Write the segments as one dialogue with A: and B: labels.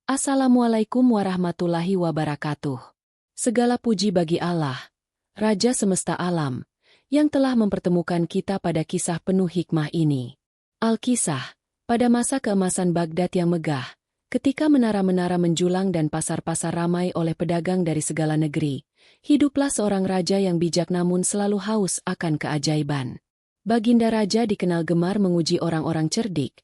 A: Assalamualaikum warahmatullahi wabarakatuh. Segala puji bagi Allah, Raja semesta alam, yang telah mempertemukan kita pada kisah penuh hikmah ini. Al-Kisah, pada masa keemasan Baghdad yang megah, ketika menara-menara menjulang dan pasar-pasar ramai oleh pedagang dari segala negeri, hiduplah seorang raja yang bijak namun selalu haus akan keajaiban. Baginda Raja dikenal gemar menguji orang-orang cerdik,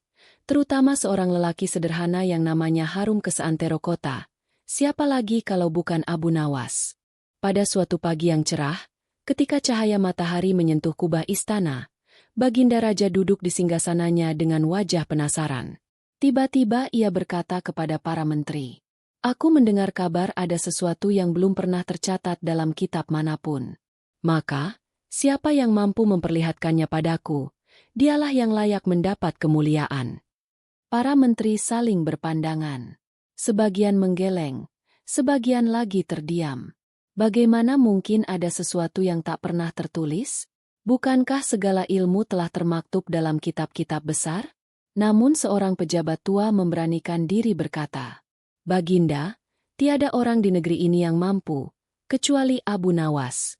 A: terutama seorang lelaki sederhana yang namanya harum ke seantero kota. Siapa lagi kalau bukan Abu Nawas? Pada suatu pagi yang cerah, ketika cahaya matahari menyentuh kubah istana, Baginda Raja duduk di singgasananya dengan wajah penasaran. Tiba-tiba ia berkata kepada para menteri, "Aku mendengar kabar ada sesuatu yang belum pernah tercatat dalam kitab manapun. Maka, siapa yang mampu memperlihatkannya padaku, dialah yang layak mendapat kemuliaan." Para menteri saling berpandangan. Sebagian menggeleng, sebagian lagi terdiam. Bagaimana mungkin ada sesuatu yang tak pernah tertulis? Bukankah segala ilmu telah termaktub dalam kitab-kitab besar? Namun seorang pejabat tua memberanikan diri berkata, "Baginda, tiada orang di negeri ini yang mampu, kecuali Abu Nawas."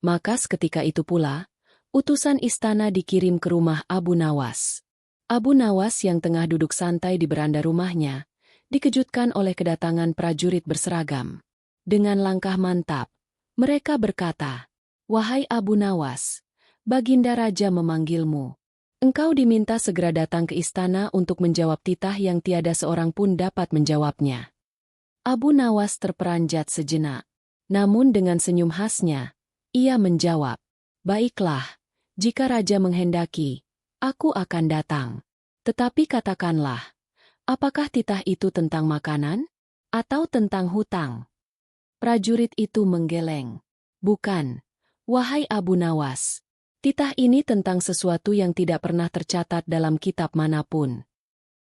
A: Maka seketika itu pula, utusan istana dikirim ke rumah Abu Nawas. Abu Nawas yang tengah duduk santai di beranda rumahnya, dikejutkan oleh kedatangan prajurit berseragam. Dengan langkah mantap, mereka berkata, "Wahai Abu Nawas, Baginda Raja memanggilmu. Engkau diminta segera datang ke istana untuk menjawab titah yang tiada seorang pun dapat menjawabnya." Abu Nawas terperanjat sejenak. Namun dengan senyum khasnya, ia menjawab, "Baiklah, jika Raja menghendaki, aku akan datang. Tetapi katakanlah, apakah titah itu tentang makanan? Atau tentang hutang?" Prajurit itu menggeleng. "Bukan, wahai Abu Nawas. Titah ini tentang sesuatu yang tidak pernah tercatat dalam kitab manapun."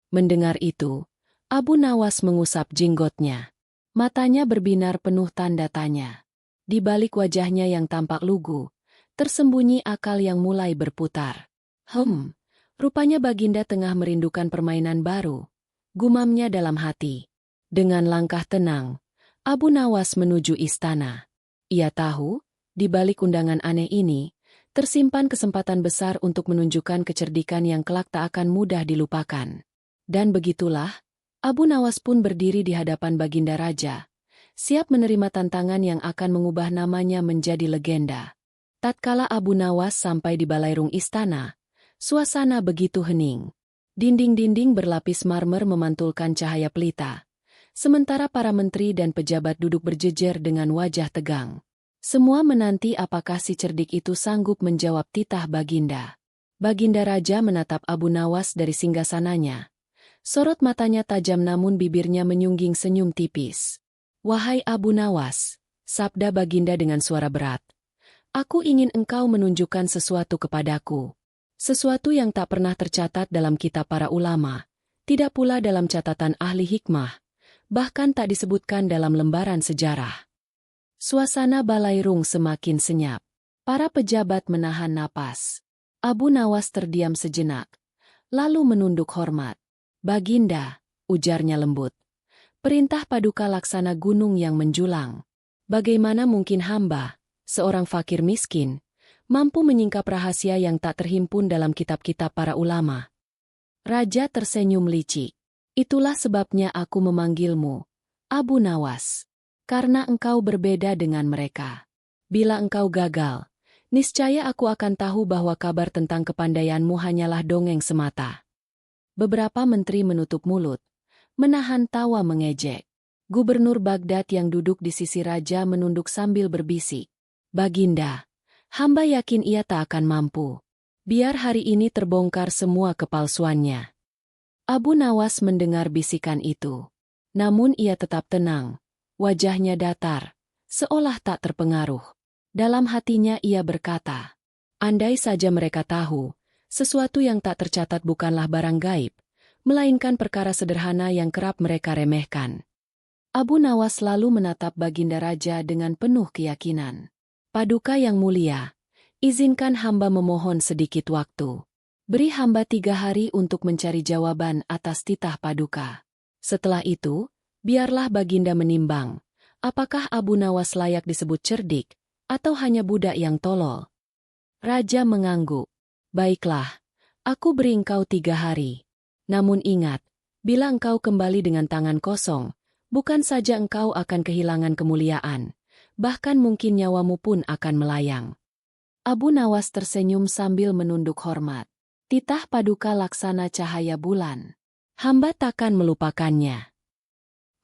A: Mendengar itu, Abu Nawas mengusap jenggotnya. Matanya berbinar penuh tanda tanya. Di balik wajahnya yang tampak lugu, tersembunyi akal yang mulai berputar. Rupanya Baginda tengah merindukan permainan baru, gumamnya dalam hati. Dengan langkah tenang, Abu Nawas menuju istana. Ia tahu, di balik undangan aneh ini, tersimpan kesempatan besar untuk menunjukkan kecerdikan yang kelak tak akan mudah dilupakan. Dan begitulah, Abu Nawas pun berdiri di hadapan Baginda Raja, siap menerima tantangan yang akan mengubah namanya menjadi legenda. Tatkala Abu Nawas sampai di balairung istana, suasana begitu hening. Dinding-dinding berlapis marmer memantulkan cahaya pelita, sementara para menteri dan pejabat duduk berjejer dengan wajah tegang. Semua menanti apakah si cerdik itu sanggup menjawab titah Baginda. Baginda Raja menatap Abu Nawas dari singgasananya. Sorot matanya tajam namun bibirnya menyungging senyum tipis. "Wahai Abu Nawas," sabda Baginda dengan suara berat, "aku ingin engkau menunjukkan sesuatu kepadaku. Sesuatu yang tak pernah tercatat dalam kitab para ulama, tidak pula dalam catatan ahli hikmah, bahkan tak disebutkan dalam lembaran sejarah." Suasana balairung semakin senyap. Para pejabat menahan napas. Abu Nawas terdiam sejenak, lalu menunduk hormat. "Baginda," ujarnya lembut, "perintah paduka laksana gunung yang menjulang. Bagaimana mungkin hamba, seorang fakir miskin, mampu menyingkap rahasia yang tak terhimpun dalam kitab-kitab para ulama?" Raja tersenyum licik. "Itulah sebabnya aku memanggilmu, Abu Nawas. Karena engkau berbeda dengan mereka. Bila engkau gagal, niscaya aku akan tahu bahwa kabar tentang kepandaianmu hanyalah dongeng semata." Beberapa menteri menutup mulut, menahan tawa mengejek. Gubernur Baghdad yang duduk di sisi raja menunduk sambil berbisik, "Baginda, hamba yakin ia tak akan mampu. Biar hari ini terbongkar semua kepalsuannya." Abu Nawas mendengar bisikan itu. Namun ia tetap tenang. Wajahnya datar, seolah tak terpengaruh. Dalam hatinya ia berkata, "Andai saja mereka tahu, sesuatu yang tak tercatat bukanlah barang gaib, melainkan perkara sederhana yang kerap mereka remehkan." Abu Nawas lalu menatap Baginda Raja dengan penuh keyakinan. "Paduka yang mulia, izinkan hamba memohon sedikit waktu. Beri hamba 3 hari untuk mencari jawaban atas titah paduka. Setelah itu, biarlah Baginda menimbang, apakah Abu Nawas layak disebut cerdik, atau hanya budak yang tolol. Raja mengangguk. Baiklah, aku beri engkau 3 hari. Namun ingat, bila engkau kembali dengan tangan kosong, bukan saja engkau akan kehilangan kemuliaan, bahkan mungkin nyawamu pun akan melayang. Abu Nawas tersenyum sambil menunduk hormat. Titah paduka laksana cahaya bulan. Hamba takkan melupakannya.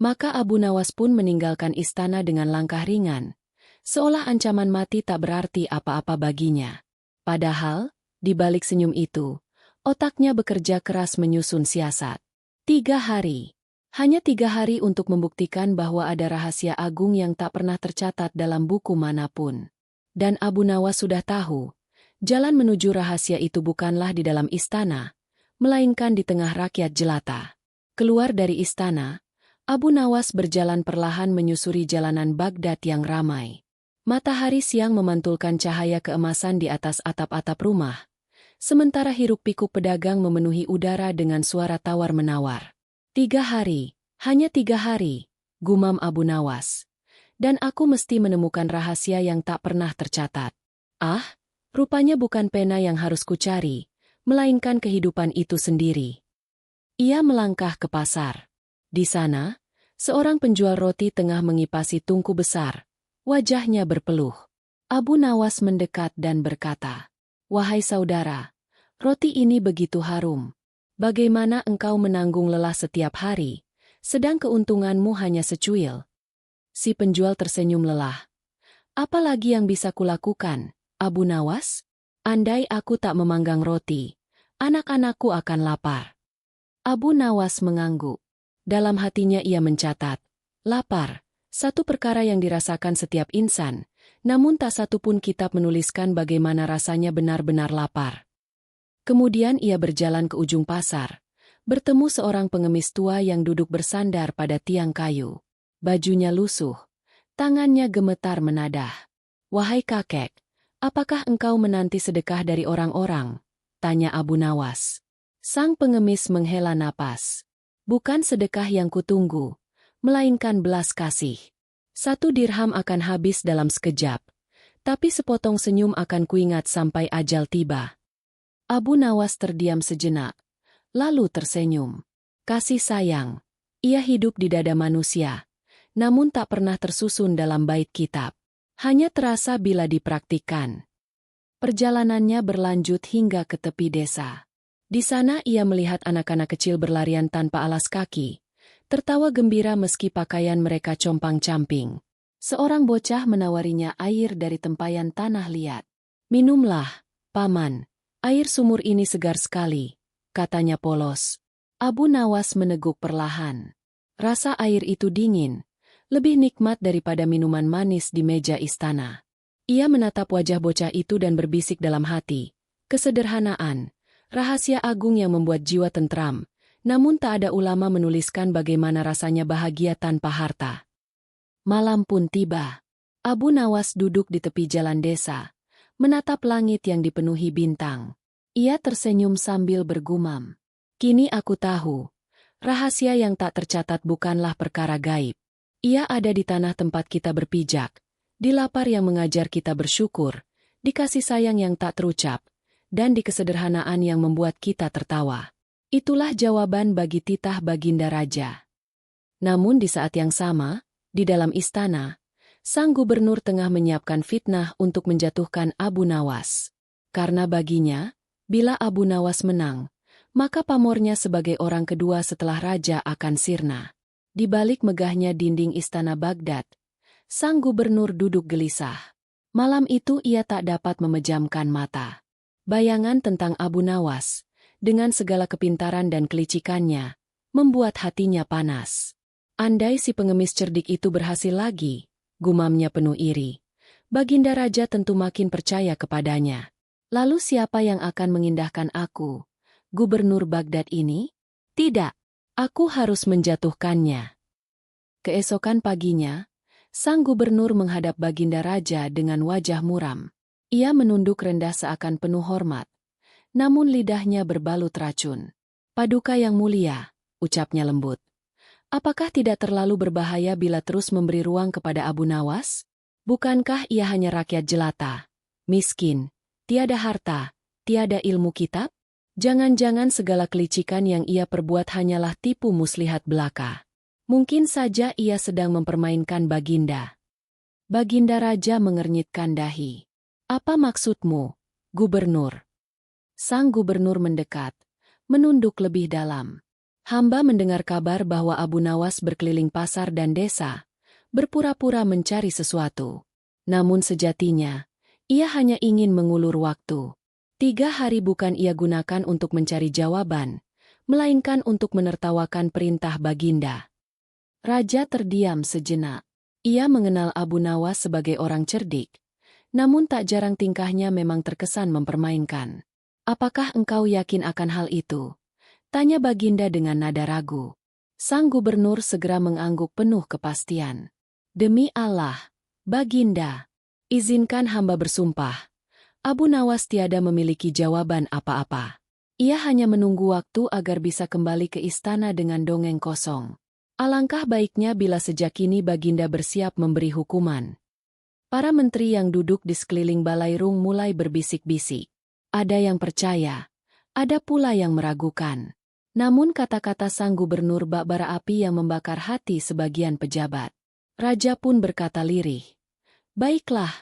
A: Maka Abu Nawas pun meninggalkan istana dengan langkah ringan, seolah ancaman mati tak berarti apa-apa baginya. Padahal, di balik senyum itu, otaknya bekerja keras menyusun siasat. 3 hari. Hanya 3 hari untuk membuktikan bahwa ada rahasia agung yang tak pernah tercatat dalam buku manapun. Dan Abu Nawas sudah tahu, jalan menuju rahasia itu bukanlah di dalam istana, melainkan di tengah rakyat jelata. Keluar dari istana, Abu Nawas berjalan perlahan menyusuri jalanan Baghdad yang ramai. Matahari siang memantulkan cahaya keemasan di atas atap-atap rumah, sementara hiruk-pikuk pedagang memenuhi udara dengan suara tawar-menawar. 3 hari, hanya 3 hari, gumam Abu Nawas. Dan aku mesti menemukan rahasia yang tak pernah tercatat. Ah, rupanya bukan pena yang harus kucari, melainkan kehidupan itu sendiri. Ia melangkah ke pasar. Di sana, seorang penjual roti tengah mengipasi tungku besar. Wajahnya berpeluh. Abu Nawas mendekat dan berkata, "Wahai saudara, roti ini begitu harum. Bagaimana engkau menanggung lelah setiap hari, sedang keuntunganmu hanya secuil?" Si penjual tersenyum lelah. "Apa lagi yang bisa kulakukan, Abu Nawas? Andai aku tak memanggang roti, anak-anakku akan lapar." Abu Nawas mengangguk. Dalam hatinya ia mencatat, lapar, satu perkara yang dirasakan setiap insan, namun tak satu pun kitab menuliskan bagaimana rasanya benar-benar lapar. Kemudian ia berjalan ke ujung pasar, bertemu seorang pengemis tua yang duduk bersandar pada tiang kayu. Bajunya lusuh, tangannya gemetar menadah. "Wahai kakek, apakah engkau menanti sedekah dari orang-orang?" tanya Abu Nawas. Sang pengemis menghela napas. "Bukan sedekah yang kutunggu, melainkan belas kasih. 1 dirham akan habis dalam sekejap, tapi sepotong senyum akan kuingat sampai ajal tiba." Abu Nawas terdiam sejenak, lalu tersenyum. Kasih sayang, ia hidup di dada manusia, namun tak pernah tersusun dalam bait kitab. Hanya terasa bila dipraktikkan. Perjalanannya berlanjut hingga ke tepi desa. Di sana ia melihat anak-anak kecil berlarian tanpa alas kaki, tertawa gembira meski pakaian mereka compang-camping. Seorang bocah menawarinya air dari tempayan tanah liat. "Minumlah, Paman, air sumur ini segar sekali," katanya polos. Abu Nawas meneguk perlahan. Rasa air itu dingin, lebih nikmat daripada minuman manis di meja istana. Ia menatap wajah bocah itu dan berbisik dalam hati, kesederhanaan, rahasia agung yang membuat jiwa tentram, namun tak ada ulama menuliskan bagaimana rasanya bahagia tanpa harta. Malam pun tiba. Abu Nawas duduk di tepi jalan desa, menatap langit yang dipenuhi bintang. Ia tersenyum sambil bergumam. "Kini aku tahu, rahasia yang tak tercatat bukanlah perkara gaib. Ia ada di tanah tempat kita berpijak, di lapar yang mengajar kita bersyukur, di kasih sayang yang tak terucap, dan di kesederhanaan yang membuat kita tertawa." Itulah jawaban bagi titah Baginda Raja. Namun di saat yang sama, di dalam istana, sang gubernur tengah menyiapkan fitnah untuk menjatuhkan Abu Nawas. Karena baginya, bila Abu Nawas menang, maka pamornya sebagai orang kedua setelah raja akan sirna. Di balik megahnya dinding istana Baghdad, sang gubernur duduk gelisah. Malam itu ia tak dapat memejamkan mata. Bayangan tentang Abu Nawas, dengan segala kepintaran dan kelicikannya, membuat hatinya panas. Andai si pengemis cerdik itu berhasil lagi, gumamnya penuh iri, Baginda Raja tentu makin percaya kepadanya. Lalu siapa yang akan mengindahkan aku, gubernur Baghdad ini? Tidak. Aku harus menjatuhkannya. Keesokan paginya, sang gubernur menghadap Baginda Raja dengan wajah muram. Ia menunduk rendah seakan penuh hormat, namun lidahnya berbalut racun. Paduka yang mulia, ucapnya lembut. Apakah tidak terlalu berbahaya bila terus memberi ruang kepada Abu Nawas? Bukankah ia hanya rakyat jelata, miskin, tiada harta, tiada ilmu kitab? Jangan-jangan segala kelicikan yang ia perbuat hanyalah tipu muslihat belaka. Mungkin saja ia sedang mempermainkan Baginda. Baginda Raja mengernyitkan dahi. Apa maksudmu, Gubernur? Sang gubernur mendekat, menunduk lebih dalam. Hamba mendengar kabar bahwa Abu Nawas berkeliling pasar dan desa, berpura-pura mencari sesuatu. Namun sejatinya, ia hanya ingin mengulur waktu. 3 hari bukan ia gunakan untuk mencari jawaban, melainkan untuk menertawakan perintah Baginda. Raja terdiam sejenak. Ia mengenal Abu Nawas sebagai orang cerdik, namun tak jarang tingkahnya memang terkesan mempermainkan. Apakah engkau yakin akan hal itu? Tanya Baginda dengan nada ragu. Sang gubernur segera mengangguk penuh kepastian. Demi Allah, Baginda, izinkan hamba bersumpah. Abu Nawas tiada memiliki jawaban apa-apa. Ia hanya menunggu waktu agar bisa kembali ke istana dengan dongeng kosong. Alangkah baiknya bila sejak kini Baginda bersiap memberi hukuman. Para menteri yang duduk di sekeliling balairung mulai berbisik-bisik. Ada yang percaya, ada pula yang meragukan. Namun kata-kata sang gubernur bak bara api yang membakar hati sebagian pejabat. Raja pun berkata lirih. Baiklah,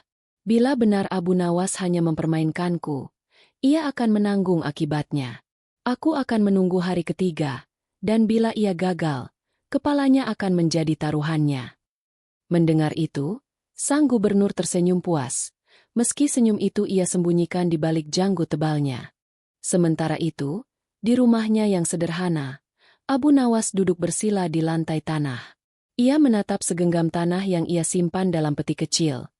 A: bila benar Abu Nawas hanya mempermainkanku, ia akan menanggung akibatnya. Aku akan menunggu hari ketiga, dan bila ia gagal, kepalanya akan menjadi taruhannya. Mendengar itu, sang gubernur tersenyum puas, meski senyum itu ia sembunyikan di balik janggut tebalnya. Sementara itu, di rumahnya yang sederhana, Abu Nawas duduk bersila di lantai tanah. Ia menatap segenggam tanah yang ia simpan dalam peti kecil,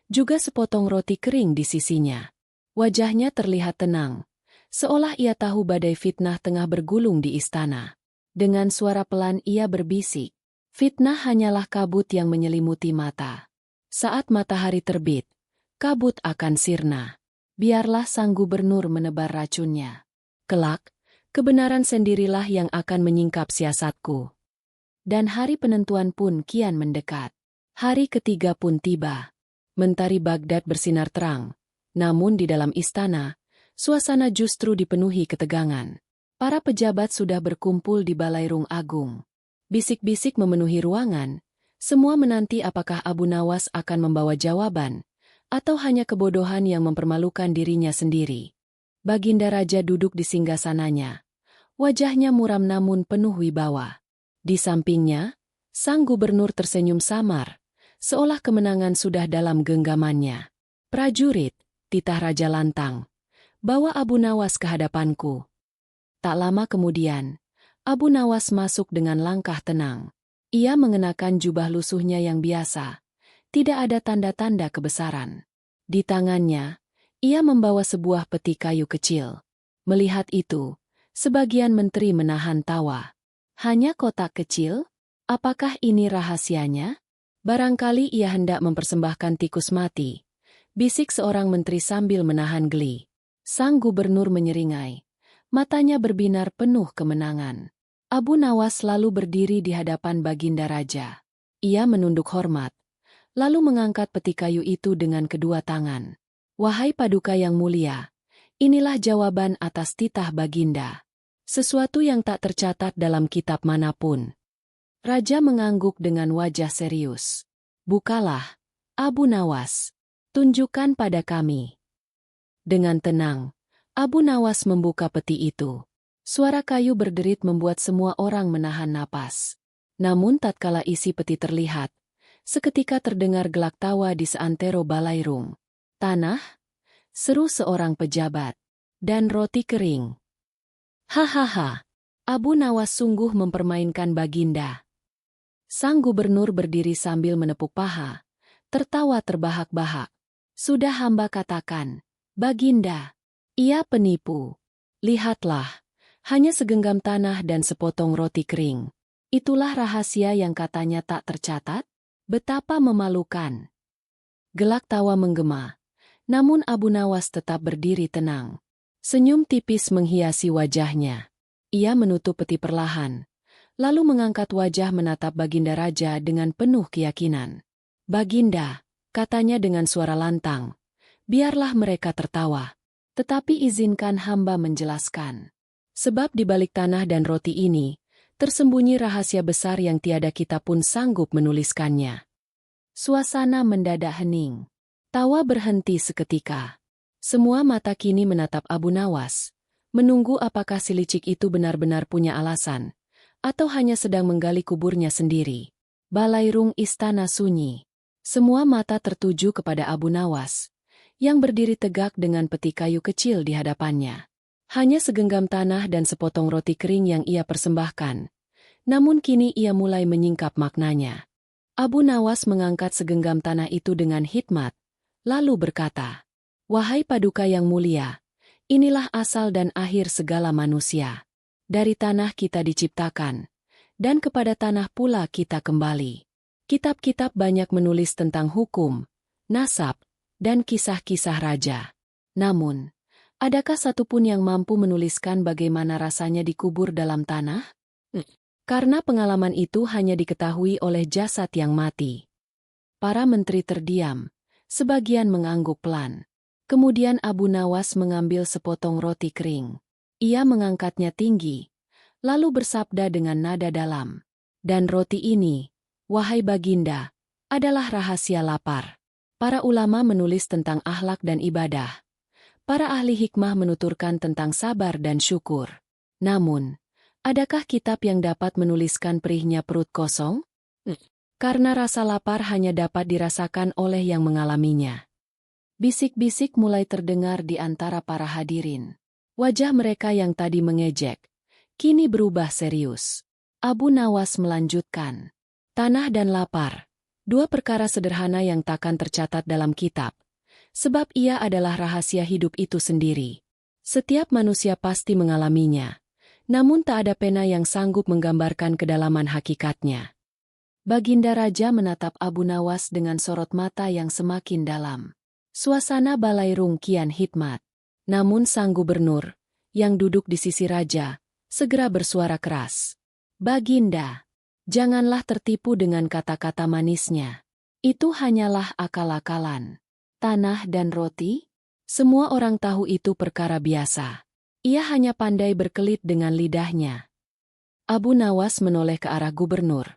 A: juga sepotong roti kering di sisinya. Wajahnya terlihat tenang, seolah ia tahu badai fitnah tengah bergulung di istana. Dengan suara pelan ia berbisik, fitnah hanyalah kabut yang menyelimuti mata. Saat matahari terbit, kabut akan sirna. Biarlah sang gubernur menebar racunnya. Kelak, kebenaran sendirilah yang akan menyingkap siasatku. Dan hari penentuan pun kian mendekat. Hari ketiga pun tiba. Mentari Baghdad bersinar terang, namun di dalam istana, suasana justru dipenuhi ketegangan. Para pejabat sudah berkumpul di Balairung Agung. Bisik-bisik memenuhi ruangan, semua menanti apakah Abu Nawas akan membawa jawaban, atau hanya kebodohan yang mempermalukan dirinya sendiri. Baginda Raja duduk di singgasananya. Wajahnya muram namun penuh wibawa. Di sampingnya, sang gubernur tersenyum samar, seolah kemenangan sudah dalam genggamannya. Prajurit, titah Raja lantang, bawa Abu Nawas ke hadapanku. Tak lama kemudian, Abu Nawas masuk dengan langkah tenang. Ia mengenakan jubah lusuhnya yang biasa, tidak ada tanda-tanda kebesaran. Di tangannya, ia membawa sebuah peti kayu kecil. Melihat itu, sebagian menteri menahan tawa. Hanya kotak kecil? Apakah ini rahasianya? Barangkali ia hendak mempersembahkan tikus mati, bisik seorang menteri sambil menahan geli. Sang gubernur menyeringai. Matanya berbinar penuh kemenangan. Abu Nawas lalu berdiri di hadapan Baginda Raja. Ia menunduk hormat, lalu mengangkat peti kayu itu dengan kedua tangan. Wahai Paduka yang mulia, inilah jawaban atas titah Baginda. Sesuatu yang tak tercatat dalam kitab manapun. Raja mengangguk dengan wajah serius. Bukalah, Abu Nawas. Tunjukkan pada kami. Dengan tenang, Abu Nawas membuka peti itu. Suara kayu berderit membuat semua orang menahan napas. Namun tatkala isi peti terlihat, seketika terdengar gelak tawa di seantero balairung. Tanah? Seru seorang pejabat. Dan roti kering. Hahaha, Abu Nawas sungguh mempermainkan Baginda. Sang gubernur berdiri sambil menepuk paha, tertawa terbahak-bahak. Sudah hamba katakan, Baginda, ia penipu. Lihatlah, hanya segenggam tanah dan sepotong roti kering. Itulah rahasia yang katanya tak tercatat? Betapa memalukan. Gelak tawa menggema, namun Abu Nawas tetap berdiri tenang. Senyum tipis menghiasi wajahnya. Ia menutup peti perlahan, lalu mengangkat wajah menatap Baginda Raja dengan penuh keyakinan. "Baginda," katanya dengan suara lantang, "biarlah mereka tertawa. Tetapi izinkan hamba menjelaskan. Sebab di balik tanah dan roti ini, tersembunyi rahasia besar yang tiada kita pun sanggup menuliskannya." Suasana mendadak hening. Tawa berhenti seketika. Semua mata kini menatap Abu Nawas, menunggu apakah si licik itu benar-benar punya alasan, atau hanya sedang menggali kuburnya sendiri. Balairung istana sunyi. Semua mata tertuju kepada Abu Nawas, yang berdiri tegak dengan peti kayu kecil di hadapannya. Hanya segenggam tanah dan sepotong roti kering yang ia persembahkan, namun kini ia mulai menyingkap maknanya. Abu Nawas mengangkat segenggam tanah itu dengan hikmat, lalu berkata, "Wahai Paduka yang mulia, inilah asal dan akhir segala manusia. Dari tanah kita diciptakan, dan kepada tanah pula kita kembali. Kitab-kitab banyak menulis tentang hukum, nasab, dan kisah-kisah raja. Namun, adakah satupun yang mampu menuliskan bagaimana rasanya dikubur dalam tanah? Karena pengalaman itu hanya diketahui oleh jasad yang mati." Para menteri terdiam, sebagian mengangguk pelan. Kemudian Abu Nawas mengambil sepotong roti kering. Ia mengangkatnya tinggi, lalu bersabda dengan nada dalam, "Dan roti ini, wahai Baginda, adalah rahasia lapar." Para ulama menulis tentang akhlak dan ibadah. Para ahli hikmah menuturkan tentang sabar dan syukur. Namun, adakah kitab yang dapat menuliskan perihnya perut kosong? Karena rasa lapar hanya dapat dirasakan oleh yang mengalaminya. Bisik-bisik mulai terdengar di antara para hadirin. Wajah mereka yang tadi mengejek, kini berubah serius. Abu Nawas melanjutkan, "Tanah dan lapar, dua perkara sederhana yang takkan tercatat dalam kitab, sebab ia adalah rahasia hidup itu sendiri. Setiap manusia pasti mengalaminya, namun tak ada pena yang sanggup menggambarkan kedalaman hakikatnya." Baginda Raja menatap Abu Nawas dengan sorot mata yang semakin dalam. Suasana Balairung kian hikmat. Namun sang gubernur, yang duduk di sisi raja, segera bersuara keras. "Baginda, janganlah tertipu dengan kata-kata manisnya. Itu hanyalah akal-akalan. Tanah dan roti? Semua orang tahu itu perkara biasa. Ia hanya pandai berkelit dengan lidahnya." Abu Nawas menoleh ke arah gubernur,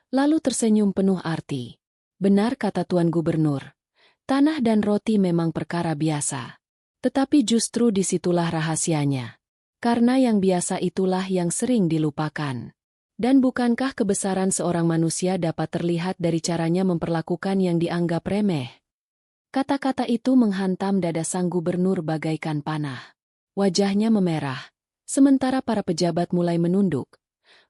A: lalu tersenyum penuh arti. "Benar kata Tuan Gubernur. Tanah dan roti memang perkara biasa. Tetapi justru disitulah rahasianya. Karena yang biasa itulah yang sering dilupakan. Dan bukankah kebesaran seorang manusia dapat terlihat dari caranya memperlakukan yang dianggap remeh?" Kata-kata itu menghantam dada sang gubernur bagaikan panah. Wajahnya memerah, sementara para pejabat mulai menunduk.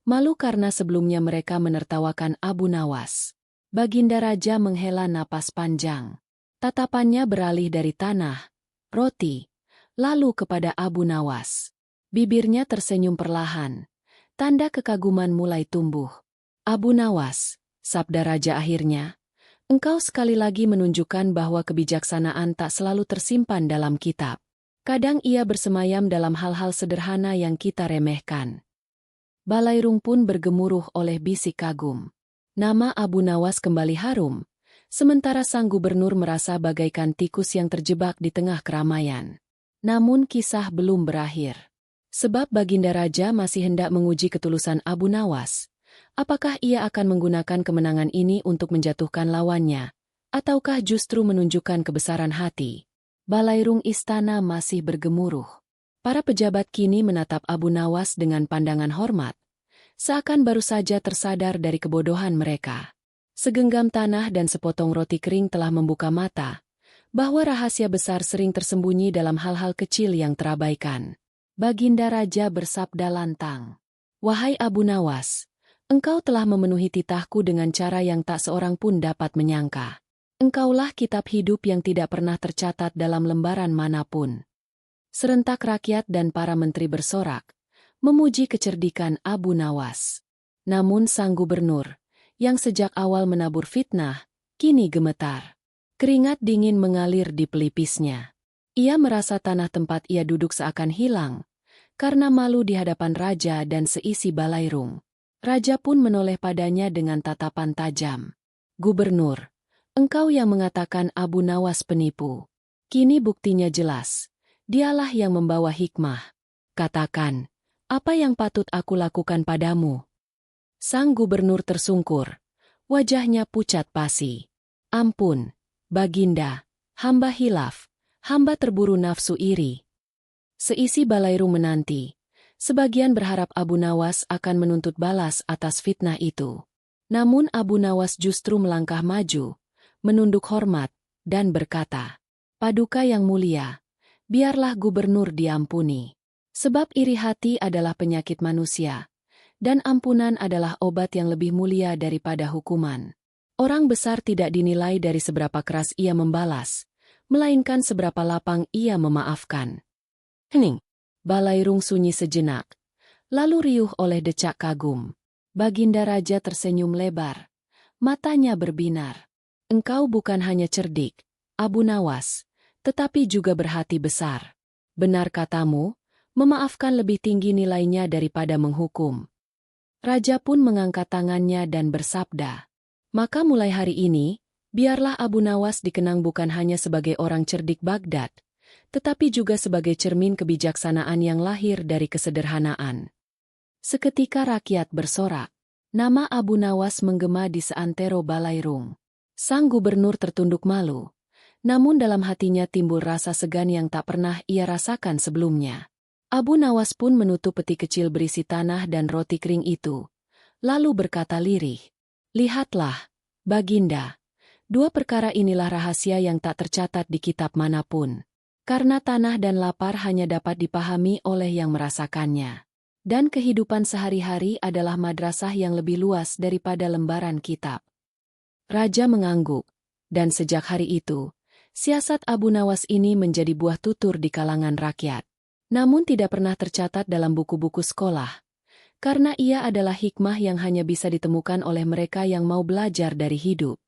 A: Malu karena sebelumnya mereka menertawakan Abu Nawas. Baginda Raja menghela napas panjang. Tatapannya beralih dari tanah, roti, lalu kepada Abu Nawas. Bibirnya tersenyum perlahan. Tanda kekaguman mulai tumbuh. "Abu Nawas," sabda Raja akhirnya, "engkau sekali lagi menunjukkan bahwa kebijaksanaan tak selalu tersimpan dalam kitab. Kadang ia bersemayam dalam hal-hal sederhana yang kita remehkan." Balairung pun bergemuruh oleh bisik kagum. Nama Abu Nawas kembali harum. Sementara sang gubernur merasa bagaikan tikus yang terjebak di tengah keramaian. Namun kisah belum berakhir. Sebab Baginda Raja masih hendak menguji ketulusan Abu Nawas. Apakah ia akan menggunakan kemenangan ini untuk menjatuhkan lawannya, ataukah justru menunjukkan kebesaran hati? Balairung istana masih bergemuruh. Para pejabat kini menatap Abu Nawas dengan pandangan hormat, seakan baru saja tersadar dari kebodohan mereka. Segenggam tanah dan sepotong roti kering telah membuka mata, bahwa rahasia besar sering tersembunyi dalam hal-hal kecil yang terabaikan. Baginda Raja bersabda lantang, "Wahai Abu Nawas, engkau telah memenuhi titahku dengan cara yang tak seorang pun dapat menyangka. Engkaulah kitab hidup yang tidak pernah tercatat dalam lembaran manapun." Serentak rakyat dan para menteri bersorak, memuji kecerdikan Abu Nawas. Namun sang gubernur, yang sejak awal menabur fitnah, kini gemetar. Keringat dingin mengalir di pelipisnya. Ia merasa tanah tempat ia duduk seakan hilang, karena malu di hadapan raja dan seisi balairung. Raja pun menoleh padanya dengan tatapan tajam. "Gubernur, engkau yang mengatakan Abu Nawas penipu. Kini buktinya jelas. Dialah yang membawa hikmah. Katakan, apa yang patut aku lakukan padamu?" Sang gubernur tersungkur. Wajahnya pucat pasi. "Ampun, Baginda, hamba hilaf, hamba terburu nafsu iri." Seisi balairung menanti. Sebagian berharap Abu Nawas akan menuntut balas atas fitnah itu. Namun Abu Nawas justru melangkah maju, menunduk hormat, dan berkata, "Paduka yang mulia, biarlah gubernur diampuni. Sebab iri hati adalah penyakit manusia. Dan ampunan adalah obat yang lebih mulia daripada hukuman. Orang besar tidak dinilai dari seberapa keras ia membalas, melainkan seberapa lapang ia memaafkan." Hening. Balairung sunyi sejenak, lalu riuh oleh decak kagum. Baginda Raja tersenyum lebar. Matanya berbinar. "Engkau bukan hanya cerdik, Abu Nawas, tetapi juga berhati besar. Benar katamu, memaafkan lebih tinggi nilainya daripada menghukum." Raja pun mengangkat tangannya dan bersabda, "Maka mulai hari ini, biarlah Abu Nawas dikenang bukan hanya sebagai orang cerdik Baghdad, tetapi juga sebagai cermin kebijaksanaan yang lahir dari kesederhanaan." Seketika rakyat bersorak. Nama Abu Nawas menggema di seantero balairung. Sang gubernur tertunduk malu, namun dalam hatinya timbul rasa segan yang tak pernah ia rasakan sebelumnya. Abu Nawas pun menutup peti kecil berisi tanah dan roti kering itu, lalu berkata lirih, "Lihatlah, Baginda, dua perkara inilah rahasia yang tak tercatat di kitab manapun. Karena tanah dan lapar hanya dapat dipahami oleh yang merasakannya. Dan kehidupan sehari-hari adalah madrasah yang lebih luas daripada lembaran kitab." Raja mengangguk, dan sejak hari itu, siasat Abu Nawas ini menjadi buah tutur di kalangan rakyat. Namun tidak pernah tercatat dalam buku-buku sekolah, karena ia adalah hikmah yang hanya bisa ditemukan oleh mereka yang mau belajar dari hidup.